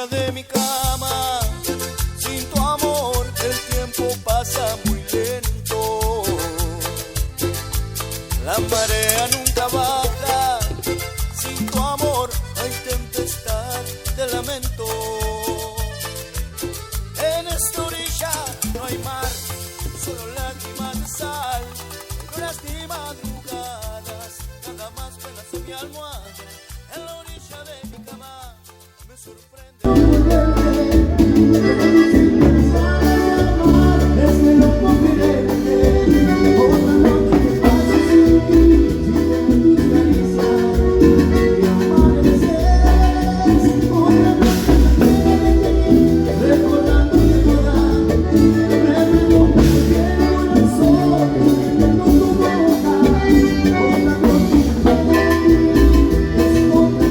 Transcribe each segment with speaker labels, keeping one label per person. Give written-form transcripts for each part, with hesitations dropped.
Speaker 1: orilla de mi cama. Sin tu amor el tiempo pasa muy lento. La marea nunca baja. Sin tu amor hay tempestad de lamento. En esta orilla no hay mar, solo lágrimas de sal. En horas de madrugadas, nada más penas en mi almohada. En la orilla de mi cama me sorprende. Desde lo confidente, otra noche que pasa sin ti, sin tus caricias, y amaneces. Otra noche que recordándote toda, me pregunto por qué el corazón tengo tu boca. Otra noche que es otra noche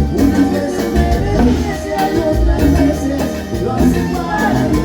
Speaker 1: que unas veces me beneficia y otras veces lo hace para mí.